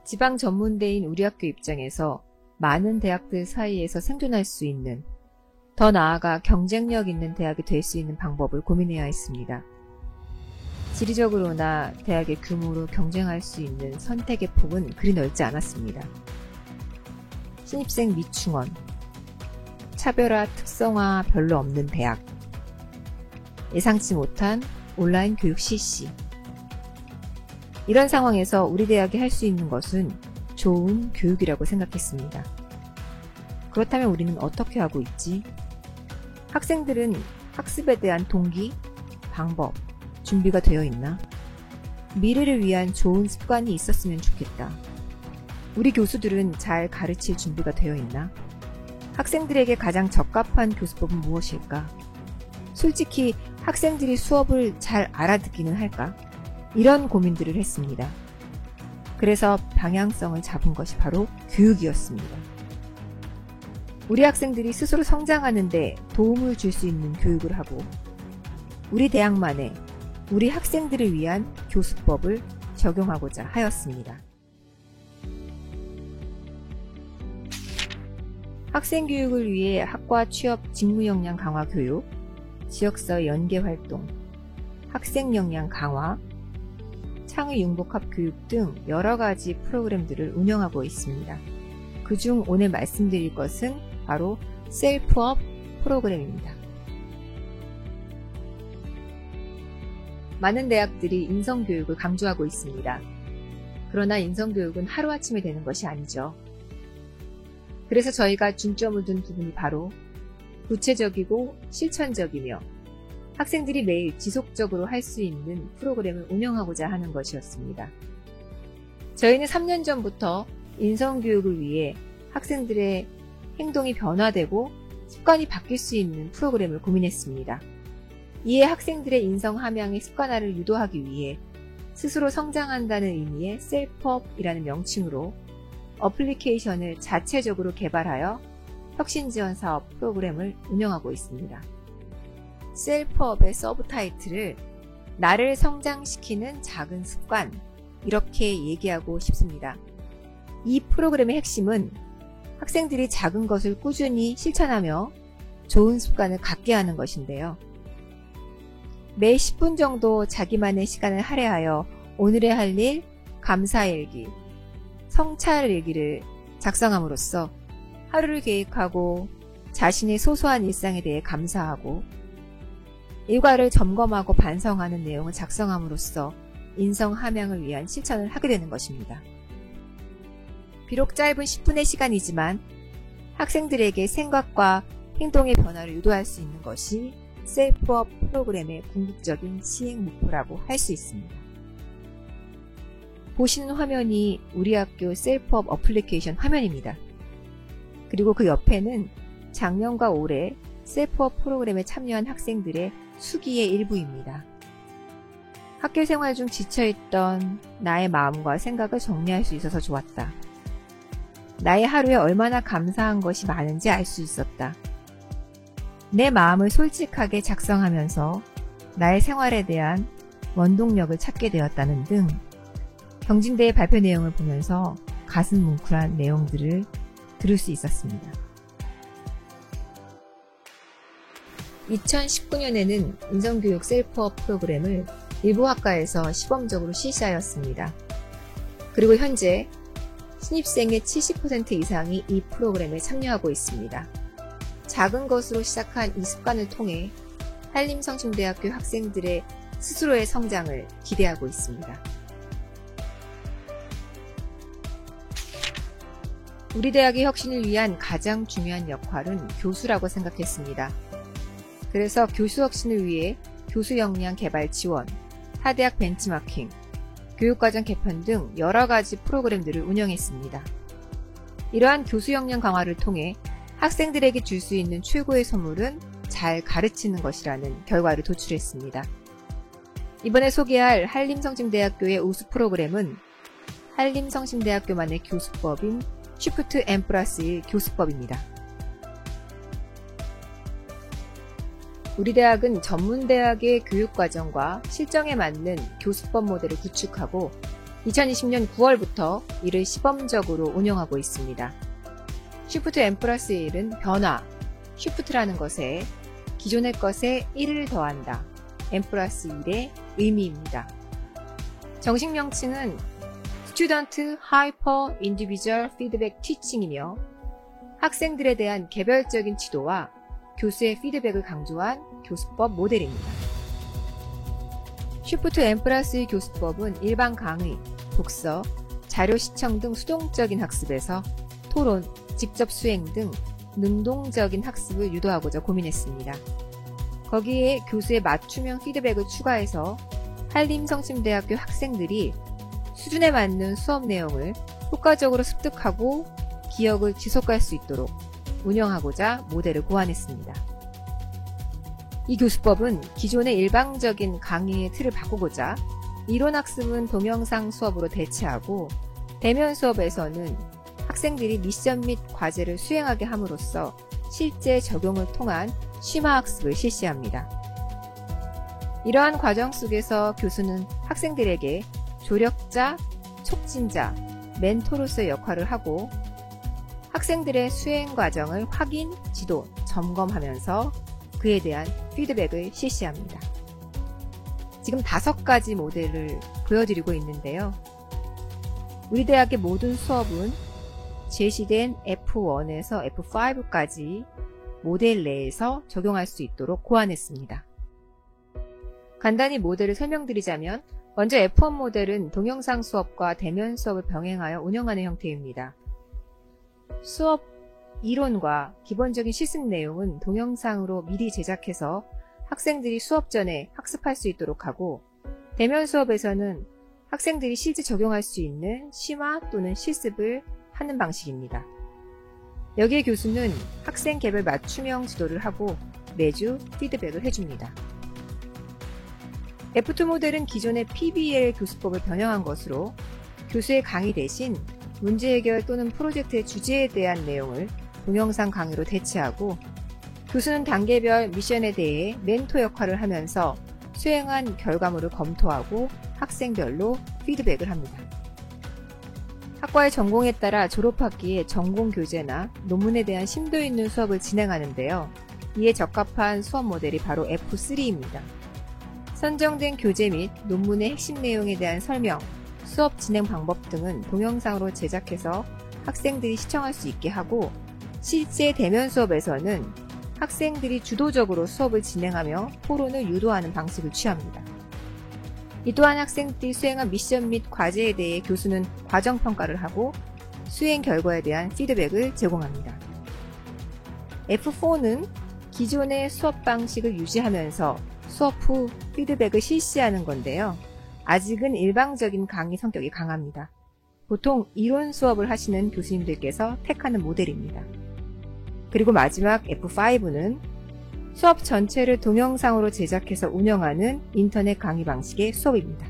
지방 전문대인 우리 학교 입장에서 많은 대학들 사이에서 생존할 수 있는, 더 나아가 경쟁력 있는 대학이 될 수 있는 방법을 고민해야 했습니다. 지리적으로나 대학의 규모로 경쟁할 수 있는 선택의 폭은 그리 넓지 않았습니다. 신입생 미충원, 차별화 특성화 별로 없는 대학, 예상치 못한 온라인 교육 실시. 이런 상황에서 우리 대학이 할 수 있는 것은 좋은 교육이라고 생각했습니다. 그렇다면 우리는 어떻게 하고 있지? 학생들은 학습에 대한 동기, 방법, 준비가 되어 있나? 미래를 위한 좋은 습관이 있었으면 좋겠다. 우리 교수들은 잘 가르칠 준비가 되어 있나? 학생들에게 가장 적합한 교수법은 무엇일까? 솔직히 학생들이 수업을 잘 알아듣기는 할까? 이런 고민들을 했습니다. 그래서 방향성을 잡은 것이 바로 교육이었습니다. 우리 학생들이 스스로 성장하는 데 도움을 줄 수 있는 교육을 하고, 우리 대학만의 우리 학생들을 위한 교수법을 적용하고자 하였습니다. 학생 교육을 위해 학과 취업 직무 역량 강화 교육, 지역사회 연계 활동, 학생 역량 강화, 창의 융복합 교육 등 여러 가지 프로그램들을 운영하고 있습니다. 그중 오늘 말씀드릴 것은 바로 셀프업 프로그램입니다. 많은 대학들이 인성교육을 강조하고 있습니다. 그러나 인성교육은 하루아침에 되는 것이 아니죠. 그래서 저희가 중점을 둔 부분이 바로 구체적이고 실천적이며 학생들이 매일 지속적으로 할 수 있는 프로그램을 운영하고자 하는 것이었습니다. 저희는 3년 전부터 인성교육을 위해 학생들의 행동이 변화되고 습관이 바뀔 수 있는 프로그램을 고민했습니다. 이에 학생들의 인성 함양의 습관화를 유도하기 위해 스스로 성장한다는 의미의 셀프업이라는 명칭으로 어플리케이션을 자체적으로 개발하여 혁신지원 사업 프로그램을 운영하고 있습니다. 셀프업의 서브타이틀을 나를 성장시키는 작은 습관, 이렇게 얘기하고 싶습니다. 이 프로그램의 핵심은 학생들이 작은 것을 꾸준히 실천하며 좋은 습관을 갖게 하는 것인데요. 매 10분 정도 자기만의 시간을 할애하여 오늘의 할 일, 감사일기, 성찰일기를 작성함으로써 하루를 계획하고 자신의 소소한 일상에 대해 감사하고 일과를 점검하고 반성하는 내용을 작성함으로써 인성 함양을 위한 실천을 하게 되는 것입니다. 비록 짧은 10분의 시간이지만 학생들에게 생각과 행동의 변화를 유도할 수 있는 것이 셀프업 프로그램의 궁극적인 시행 목표라고 할 수 있습니다. 보시는 화면이 우리 학교 셀프업 어플리케이션 화면입니다. 그리고 그 옆에는 작년과 올해 셀프업 프로그램에 참여한 학생들의 수기의 일부입니다. 학교 생활 중 지쳐있던 나의 마음과 생각을 정리할 수 있어서 좋았다. 나의 하루에 얼마나 감사한 것이 많은지 알 수 있었다. 내 마음을 솔직하게 작성하면서 나의 생활에 대한 원동력을 찾게 되었다는 등 경진대의 발표 내용을 보면서 가슴 뭉클한 내용들을 들을 수 있었습니다. 2019년에는 인성교육 셀프업 프로그램을 일부 학과에서 시범적으로 실시하였습니다. 그리고 현재 신입생의 70% 이상이 이 프로그램에 참여하고 있습니다. 작은 것으로 시작한 이 습관을 통해 한림성심대학교 학생들의 스스로의 성장을 기대하고 있습니다. 우리 대학의 혁신을 위한 가장 중요한 역할은 교수라고 생각했습니다. 그래서 교수 혁신을 위해 교수 역량 개발 지원, 타대학 벤치마킹, 교육과정 개편 등 여러 가지 프로그램들을 운영했습니다. 이러한 교수 역량 강화를 통해 학생들에게 줄 수 있는 최고의 선물은 잘 가르치는 것이라는 결과를 도출했습니다. 이번에 소개할 한림성심대학교의 우수 프로그램은 한림성심대학교만의 교수법인 쉬프트 N+1 교수법입니다. 우리 대학은 전문대학의 교육과정과 실정에 맞는 교수법 모델을 구축하고 2020년 9월부터 이를 시범적으로 운영하고 있습니다. 쉬프트 N+1은 변화, 쉬프트라는 것에 기존의 것에 1을 더한다, N+1의 의미입니다. 정식 명칭은 Student Hyper Individual Feedback Teaching이며 학생들에 대한 개별적인 지도와 교수의 피드백을 강조한 교수법 모델입니다. 쉬프트 N+1 교수법은 일반 강의, 독서, 자료 시청 등 수동적인 학습에서 토론, 직접 수행 등 능동적인 학습을 유도하고자 고민했습니다. 거기에 교수의 맞춤형 피드백을 추가해서 한림성심대학교 학생들이 수준에 맞는 수업 내용을 효과적으로 습득하고 기억을 지속할 수 있도록 운영하고자 모델을 고안했습니다. 이 교수법은 기존의 일방적인 강의의 틀을 바꾸고자 이론학습은 동영상 수업으로 대체하고 대면 수업에서는 학생들이 미션 및 과제를 수행하게 함으로써 실제 적용을 통한 심화학습을 실시합니다. 이러한 과정 속에서 교수는 학생들에게 조력자, 촉진자, 멘토로서의 역할을 하고 학생들의 수행 과정을 확인, 지도, 점검하면서 그에 대한 피드백을 실시합니다. 지금 5가지 모델을 보여드리고 있는데요. 우리 대학의 모든 수업은 제시된 F1에서 F5까지 모델 내에서 적용할 수 있도록 고안했습니다. 간단히 모델을 설명드리자면 먼저 F1 모델은 동영상 수업과 대면 수업을 병행하여 운영하는 형태입니다. 수업 이론과 기본적인 실습 내용은 동영상으로 미리 제작해서 학생들이 수업 전에 학습할 수 있도록 하고 대면 수업에서는 학생들이 실제 적용할 수 있는 심화 또는 실습을 하는 방식입니다. 여기에 교수는 학생 개별 맞춤형 지도를 하고 매주 피드백을 해줍니다. F2 모델은 기존의 PBL 교수법을 변형한 것으로 교수의 강의 대신 문제 해결 또는 프로젝트의 주제에 대한 내용을 동영상 강의로 대체하고 교수는 단계별 미션에 대해 멘토 역할을 하면서 수행한 결과물을 검토하고 학생별로 피드백을 합니다. 학과의 전공에 따라 졸업학기에 전공 교재나 논문에 대한 심도 있는 수업을 진행하는데요. 이에 적합한 수업 모델이 바로 F3입니다. 선정된 교재 및 논문의 핵심 내용에 대한 설명, 수업 진행 방법 등은 동영상으로 제작해서 학생들이 시청할 수 있게 하고 실제 대면 수업에서는 학생들이 주도적으로 수업을 진행하며 토론을 유도하는 방식을 취합니다. 이 또한 학생들이 수행한 미션 및 과제에 대해 교수는 과정평가를 하고 수행 결과에 대한 피드백을 제공합니다. F4는 기존의 수업 방식을 유지하면서 수업 후 피드백을 실시하는 건데요. 아직은 일방적인 강의 성격이 강합니다. 보통 이론 수업을 하시는 교수님들께서 택하는 모델입니다. 그리고 마지막 F5는 수업 전체를 동영상으로 제작해서 운영하는 인터넷 강의 방식의 수업입니다.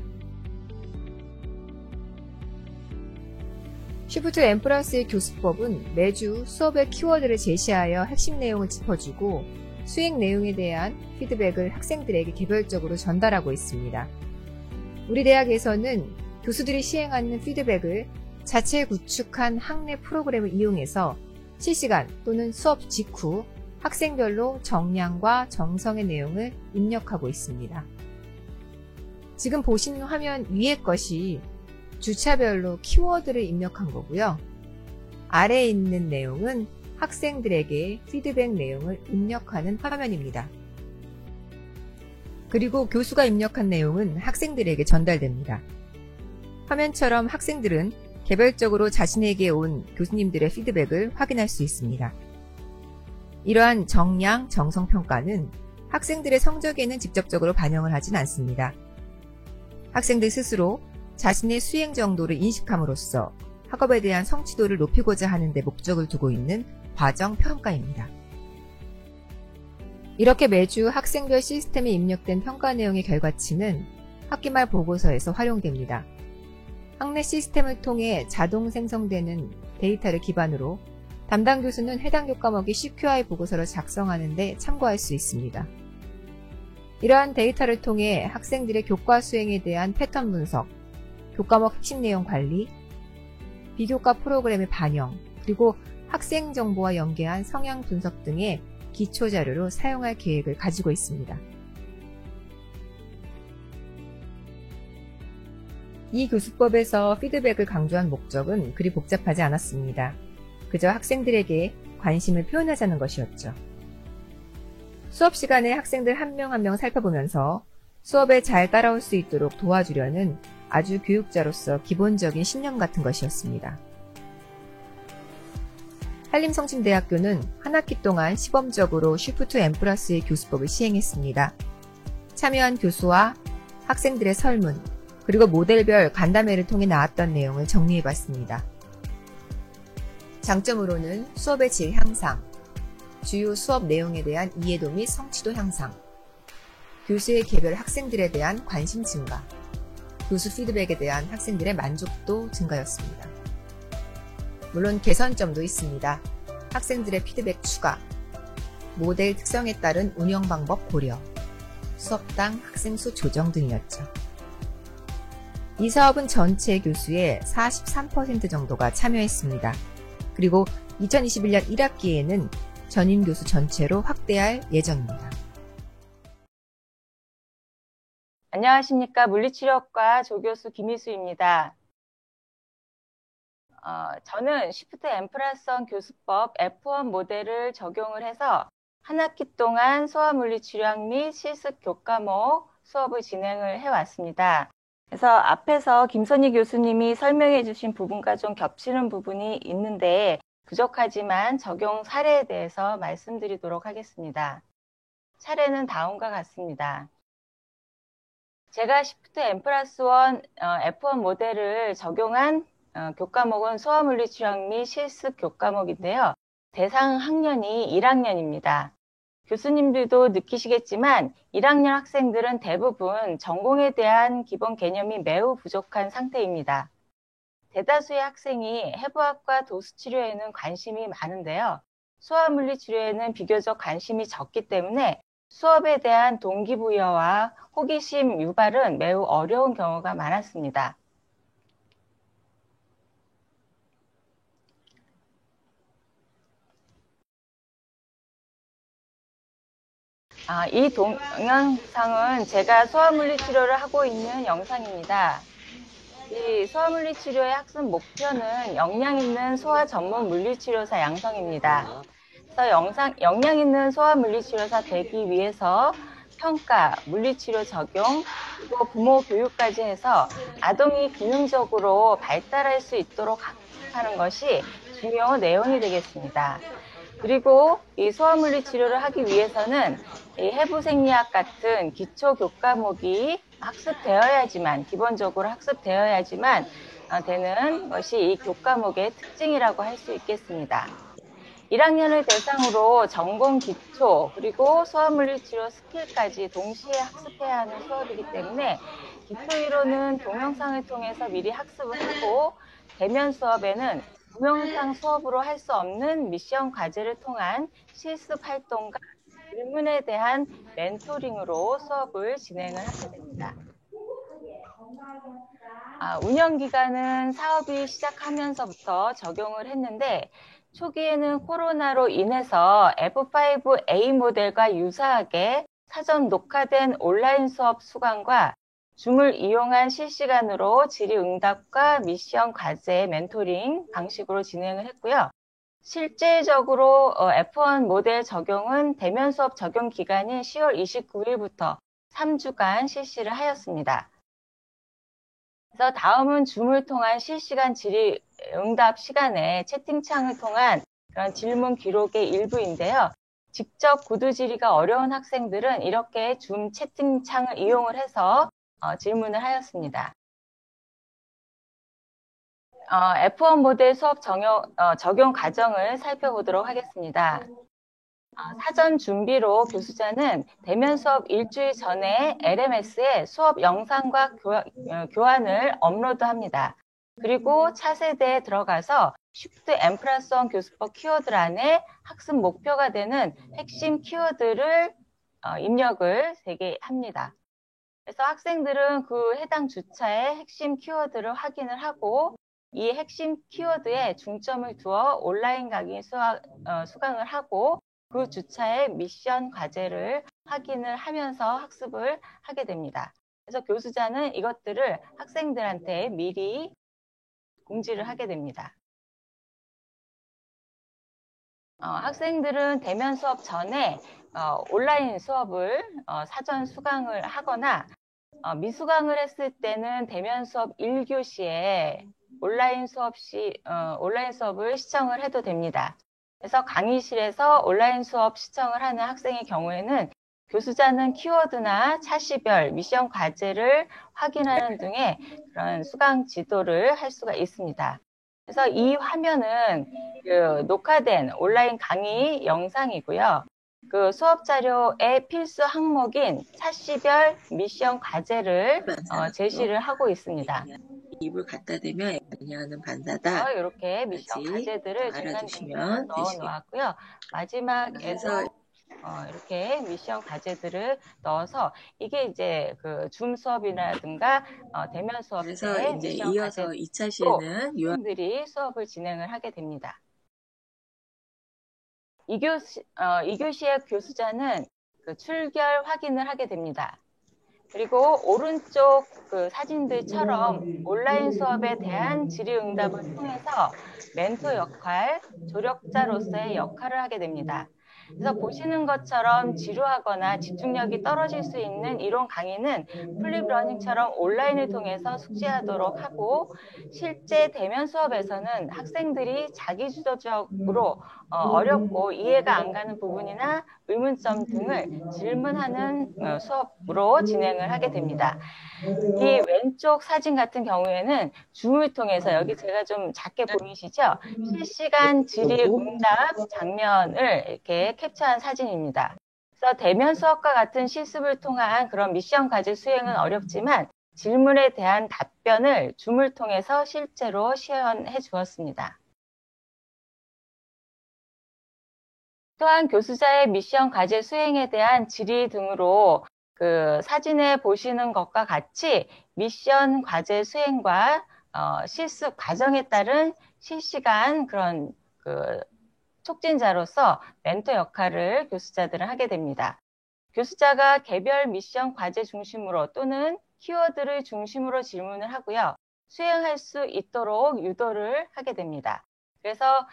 쉬프트 N+1 교수법은 매주 수업의 키워드를 제시하여 핵심 내용을 짚어주고 수행 내용에 대한 피드백을 학생들에게 개별적으로 전달하고 있습니다. 우리 대학에서는 교수들이 시행하는 피드백을 자체 구축한 학내 프로그램을 이용해서 실시간 또는 수업 직후 학생별로 정량과 정성의 내용을 입력하고 있습니다. 지금 보시는 화면 위의 것이 주차별로 키워드를 입력한 거고요. 아래에 있는 내용은 학생들에게 피드백 내용을 입력하는 화면입니다. 그리고 교수가 입력한 내용은 학생들에게 전달됩니다. 화면처럼 학생들은 개별적으로 자신에게 온 교수님들의 피드백을 확인할 수 있습니다. 이러한 정량, 정성 평가는 학생들의 성적에는 직접적으로 반영을 하진 않습니다. 학생들 스스로 자신의 수행 정도를 인식함으로써 학업에 대한 성취도를 높이고자 하는 데 목적을 두고 있는 과정 평가입니다. 이렇게 매주 학생별 시스템에 입력된 평가 내용의 결과치는 학기말 보고서에서 활용됩니다. 학내 시스템을 통해 자동 생성되는 데이터를 기반으로 담당 교수는 해당 교과목의 CQI 보고서를 작성하는 데 참고할 수 있습니다. 이러한 데이터를 통해 학생들의 교과 수행에 대한 패턴 분석, 교과목 핵심 내용 관리, 비교과 프로그램의 반영, 그리고 학생 정보와 연계한 성향 분석 등의 기초 자료로 사용할 계획을 가지고 있습니다. 이 교수법에서 피드백을 강조한 목적은 그리 복잡하지 않았습니다. 그저 학생들에게 관심을 표현하자는 것이었죠. 수업 시간에 학생들 한 명 한 명 살펴보면서 수업에 잘 따라올 수 있도록 도와주려는 아주 교육자로서 기본적인 신념 같은 것이었습니다. 한림성심대학교는 한 학기 동안 시범적으로 Shift M+의 교수법을 시행했습니다. 참여한 교수와 학생들의 설문, 그리고 모델별 간담회를 통해 나왔던 내용을 정리해봤습니다. 장점으로는 수업의 질 향상, 주요 수업 내용에 대한 이해도 및 성취도 향상, 교수의 개별 학생들에 대한 관심 증가, 교수 피드백에 대한 학생들의 만족도 증가였습니다. 물론 개선점도 있습니다. 학생들의 피드백 추가, 모델 특성에 따른 운영 방법 고려, 수업당 학생 수 조정 등이었죠. 이 사업은 전체 교수의 43% 정도가 참여했습니다. 그리고 2021년 1학기에는 전임 교수 전체로 확대할 예정입니다. 안녕하십니까. 물리치료학과 조교수 김희수입니다. 저는 Shift M+1 교수법 F1 모델을 적용을 해서 한 학기 동안 소아물리치료학 및 실습 교과목 수업을 진행을 해왔습니다. 그래서 앞에서 김선희 교수님이 설명해 주신 부분과 좀 겹치는 부분이 있는데 부족하지만 적용 사례에 대해서 말씀드리도록 하겠습니다. 사례는 다음과 같습니다. 제가 Shift M+1 F1 모델을 적용한 교과목은 소아물리치료학 및 실습 교과목인데요. 대상 학년이 1학년입니다. 교수님들도 느끼시겠지만 1학년 학생들은 대부분 전공에 대한 기본 개념이 매우 부족한 상태입니다. 대다수의 학생이 해부학과 도수치료에는 관심이 많은데요. 소아물리치료에는 비교적 관심이 적기 때문에 수업에 대한 동기부여와 호기심 유발은 매우 어려운 경우가 많았습니다. 이 동영상은 제가 소아물리치료를 하고 있는 영상입니다. 이 소아물리치료의 학습 목표는 역량 있는 소아 전문 물리치료사 양성입니다. 그래서 역량 있는 소아물리치료사 되기 위해서 평가, 물리치료 적용, 그리고 부모 교육까지 해서 아동이 기능적으로 발달할 수 있도록 하는 것이 중요 내용이 되겠습니다. 그리고 이 소아물리 치료를 하기 위해서는 이 해부생리학 같은 기초 교과목이 학습되어야지만, 기본적으로 학습되어야지만 되는 것이 이 교과목의 특징이라고 할 수 있겠습니다. 1학년을 대상으로 전공 기초 그리고 소아물리 치료 스킬까지 동시에 학습해야 하는 수업이기 때문에 기초 이론은 동영상을 통해서 미리 학습을 하고 대면 수업에는 동영상 수업으로 할 수 없는 미션 과제를 통한 실습 활동과 질문에 대한 멘토링으로 수업을 진행을 하게 됩니다. 운영 기간은 사업이 시작하면서부터 적용을 했는데 초기에는 코로나로 인해서 F5A 모델과 유사하게 사전 녹화된 온라인 수업 수강과 줌을 이용한 실시간으로 질의응답과 미션 과제 멘토링 방식으로 진행을 했고요. 실제적으로 F1 모델 적용은 대면 수업 적용 기간인 10월 29일부터 3주간 실시를 하였습니다. 그래서 다음은 줌을 통한 실시간 질의응답 시간에 채팅창을 통한 그런 질문 기록의 일부인데요. 직접 구두 질의가 어려운 학생들은 이렇게 줌 채팅창을 이용을 해서 질문을 하였습니다. F1 모델 수업 적용 과정을 살펴보도록 하겠습니다. 사전 준비로 교수자는 대면 수업 일주일 전에 LMS에 수업 영상과 교환을 업로드합니다. 그리고 차세대에 들어가서 Shift N+1 교수법 키워드 안에 학습 목표가 되는 핵심 키워드를 입력을 3개 합니다. 그래서 학생들은 그 해당 주차의 핵심 키워드를 확인을 하고 이 핵심 키워드에 중점을 두어 온라인 강의 수강을 하고 그 주차의 미션 과제를 확인을 하면서 학습을 하게 됩니다. 그래서 교수자는 이것들을 학생들한테 미리 공지를 하게 됩니다. 학생들은 대면 수업 전에 온라인 수업을 사전 수강을 하거나 미수강을 했을 때는 대면 수업 1교시에 온라인 수업을 시청을 해도 됩니다. 그래서 강의실에서 온라인 수업 시청을 하는 학생의 경우에는 교수자는 키워드나 차시별, 미션 과제를 확인하는 등의 그런 수강 지도를 할 수가 있습니다. 그래서 이 화면은 그 녹화된 온라인 강의 영상이고요. 그 수업 자료의 필수 항목인 차시별 미션 과제를 제시를 하고 있습니다. 입을 갖다 대면 하는 반사다. 이렇게 미션 과제들을 중간중간 넣어 놓았고요. 마지막에서 이렇게 미션 과제들을 넣어서 이게 이제 그 줌 수업이라든가 대면 수업 때 이제 미션 이어서 과제로 2차 시에는 학생들이 수업을 진행을 하게 됩니다. 2교시의 교수자는 그 출결 확인을 하게 됩니다. 그리고 오른쪽 그 사진들처럼 온라인 수업에 대한 질의응답을 통해서 멘토 역할, 조력자로서의 역할을 하게 됩니다. 그래서 보시는 것처럼 지루하거나 집중력이 떨어질 수 있는 이론 강의는 플립러닝처럼 온라인을 통해서 숙지하도록 하고 실제 대면 수업에서는 학생들이 자기주도적으로 어렵고 이해가 안 가는 부분이나 의문점 등을 질문하는 수업으로 진행을 하게 됩니다. 이 왼쪽 사진 같은 경우에는 줌을 통해서 여기 제가 좀 작게 보이시죠? 실시간 질의응답 장면을 이렇게 캡처한 사진입니다. 그래서 대면 수업과 같은 실습을 통한 그런 미션 과제 수행은 어렵지만 질문에 대한 답변을 줌을 통해서 실제로 시연해 주었습니다. 또한 교수자의 미션 과제 수행에 대한 질의 등으로 그 사진에 보시는 것과 같이 미션 과제 수행과 실습 과정에 따른 실시간 그런 그 촉진자로서 멘토 역할을 교수자들은 하게 됩니다. 교수자가 개별 미션 과제 중심으로 또는 키워드를 중심으로 질문을 하고요. 수행할 수 있도록 유도를 하게 됩니다. 그래서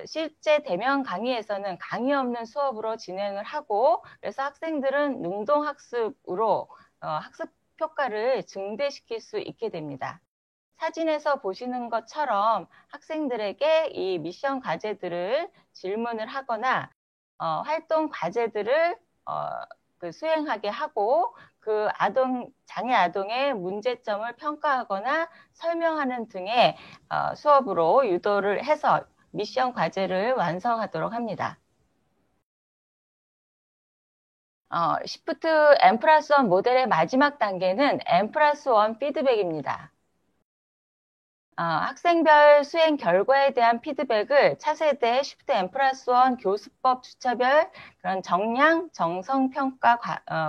실제 대면 강의에서는 강의 없는 수업으로 진행을 하고 그래서 학생들은 능동학습으로 학습 효과를 증대시킬 수 있게 됩니다. 사진에서 보시는 것처럼 학생들에게 이 미션 과제들을 질문을 하거나 활동 과제들을 수행하게 하고 그 장애 아동의 문제점을 평가하거나 설명하는 등의 수업으로 유도를 해서 미션 과제를 완성하도록 합니다. Shift N+1 모델의 마지막 단계는 N+1 피드백입니다. 학생별 수행 결과에 대한 피드백을 차세대 Shift N+1 교수법 주차별 그런 정량, 정성 평가,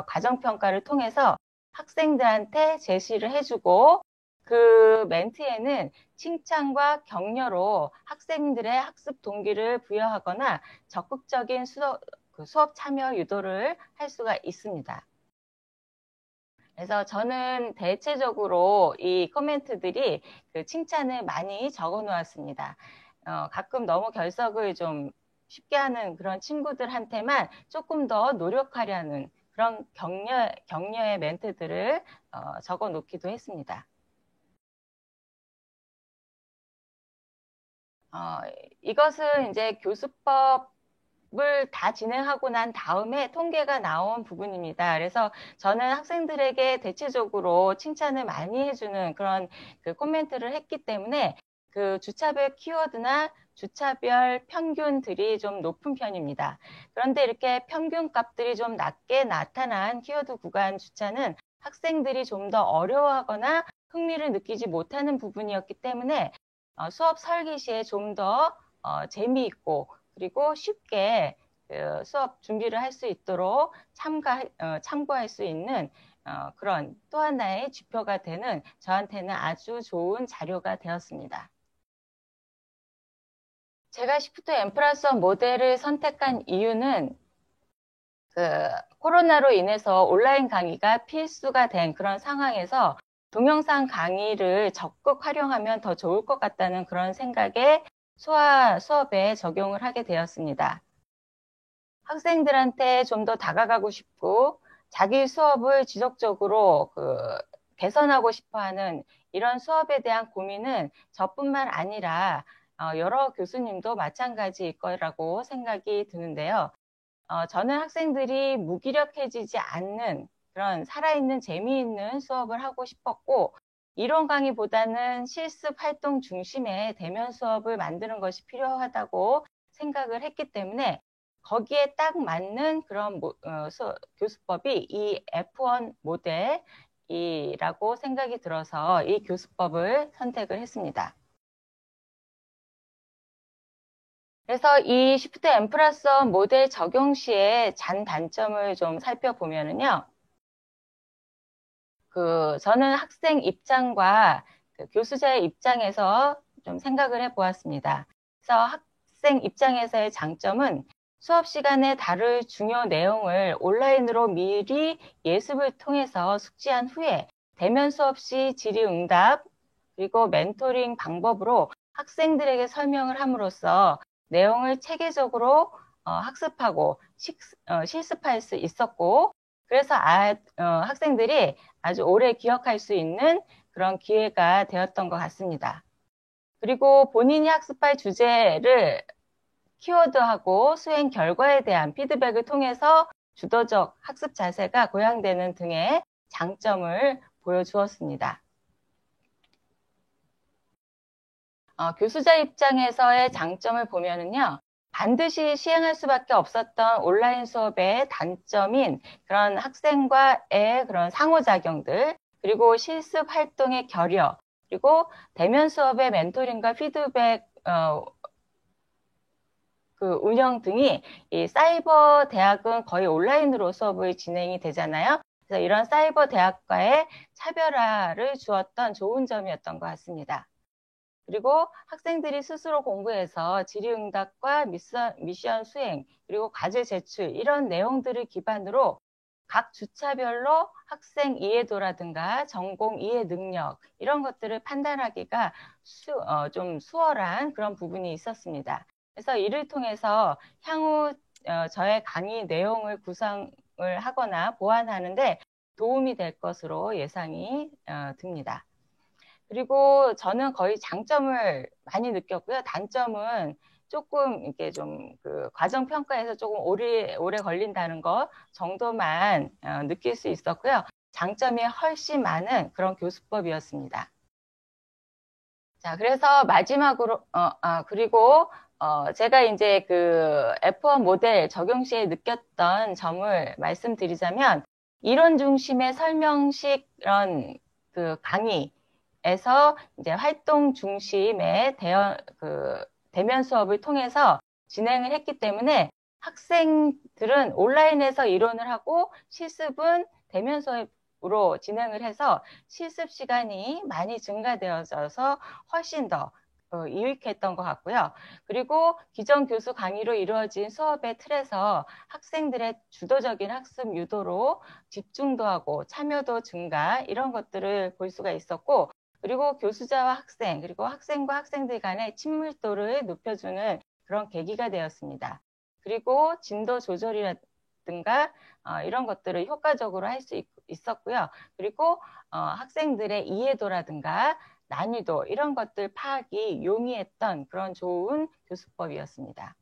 과정 평가를 통해서 학생들한테 제시를 해주고 그 멘트에는 칭찬과 격려로 학생들의 학습 동기를 부여하거나 적극적인 수업 참여 유도를 할 수가 있습니다. 그래서 저는 대체적으로 이 코멘트들이 그 칭찬을 많이 적어 놓았습니다. 가끔 너무 결석을 좀 쉽게 하는 그런 친구들한테만 조금 더 노력하려는 그런 격려의 멘트들을 적어 놓기도 했습니다. 이것은 이제 교수법을 다 진행하고 난 다음에 통계가 나온 부분입니다. 그래서 저는 학생들에게 대체적으로 칭찬을 많이 해주는 그런 그 코멘트를 했기 때문에 그 주차별 키워드나 주차별 평균들이 좀 높은 편입니다. 그런데 이렇게 평균 값들이 좀 낮게 나타난 키워드 구간 주차는 학생들이 좀 더 어려워하거나 흥미를 느끼지 못하는 부분이었기 때문에 수업 설계 시에 좀 더 재미있고 그리고 쉽게 수업 준비를 할 수 있도록 참고할 수 있는 그런 또 하나의 지표가 되는 저한테는 아주 좋은 자료가 되었습니다. 제가 시프트 M+1 모델을 선택한 이유는 코로나로 인해서 온라인 강의가 필수가 된 그런 상황에서 동영상 강의를 적극 활용하면 더 좋을 것 같다는 그런 생각에 수업에 적용을 하게 되었습니다. 학생들한테 좀 더 다가가고 싶고 자기 수업을 지속적으로 개선하고 싶어하는 이런 수업에 대한 고민은 저뿐만 아니라 여러 교수님도 마찬가지일 거라고 생각이 드는데요. 저는 학생들이 무기력해지지 않는 그런 살아있는 재미있는 수업을 하고 싶었고 이론 강의보다는 실습 활동 중심의 대면 수업을 만드는 것이 필요하다고 생각을 했기 때문에 거기에 딱 맞는 그런 교수법이 이 F1 모델이라고 생각이 들어서 이 교수법을 선택을 했습니다. 그래서 이 Shift M+1 모델 적용 시에 단점을 좀 살펴보면은요. 저는 학생 입장과 교수자의 입장에서 좀 생각을 해보았습니다. 그래서 학생 입장에서의 장점은 수업 시간에 다룰 중요 내용을 온라인으로 미리 예습을 통해서 숙지한 후에 대면 수업 시 질의응답 그리고 멘토링 방법으로 학생들에게 설명을 함으로써 내용을 체계적으로 학습하고 실습할 수 있었고 그래서 학생들이 아주 오래 기억할 수 있는 그런 기회가 되었던 것 같습니다. 그리고 본인이 학습할 주제를 키워드하고 수행 결과에 대한 피드백을 통해서 주도적 학습 자세가 고양되는 등의 장점을 보여주었습니다. 교수자 입장에서의 장점을 보면은요, 반드시 시행할 수밖에 없었던 온라인 수업의 단점인 그런 학생과의 그런 상호작용들, 그리고 실습 활동의 결여, 그리고 대면 수업의 멘토링과 피드백, 운영 등이 이 사이버 대학은 거의 온라인으로 수업을 진행이 되잖아요. 그래서 이런 사이버 대학과의 차별화를 주었던 좋은 점이었던 것 같습니다. 그리고 학생들이 스스로 공부해서 질의응답과 미션 수행, 그리고 과제 제출 이런 내용들을 기반으로 각 주차별로 학생 이해도라든가 전공 이해 능력 이런 것들을 판단하기가 좀 수월한 그런 부분이 있었습니다. 그래서 이를 통해서 향후 저의 강의 내용을 구성을 하거나 보완하는데 도움이 될 것으로 예상이 듭니다. 그리고 저는 거의 장점을 많이 느꼈고요. 단점은 조금 이렇게 좀 과정 평가에서 조금 오래 걸린다는 것 정도만 느낄 수 있었고요. 장점이 훨씬 많은 그런 교수법이었습니다. 자, 그래서 마지막으로 그리고 제가 이제 F1 모델 적용 시에 느꼈던 점을 말씀드리자면 이론 중심의 설명식 이런 강의에서 이제 활동 중심의 대면 수업을 통해서 진행을 했기 때문에 학생들은 온라인에서 이론을 하고 실습은 대면 수업으로 진행을 해서 실습 시간이 많이 증가되어져서 훨씬 더 유익했던 것 같고요. 그리고 기존 교수 강의로 이루어진 수업의 틀에서 학생들의 주도적인 학습 유도로 집중도 하고 참여도 증가 이런 것들을 볼 수가 있었고 그리고 교수자와 학생 그리고 학생과 학생들 간의 친밀도를 높여주는 그런 계기가 되었습니다. 그리고 진도 조절이라든가 이런 것들을 효과적으로 할 수 있었고요. 그리고 학생들의 이해도라든가 난이도 이런 것들 파악이 용이했던 그런 좋은 교수법이었습니다.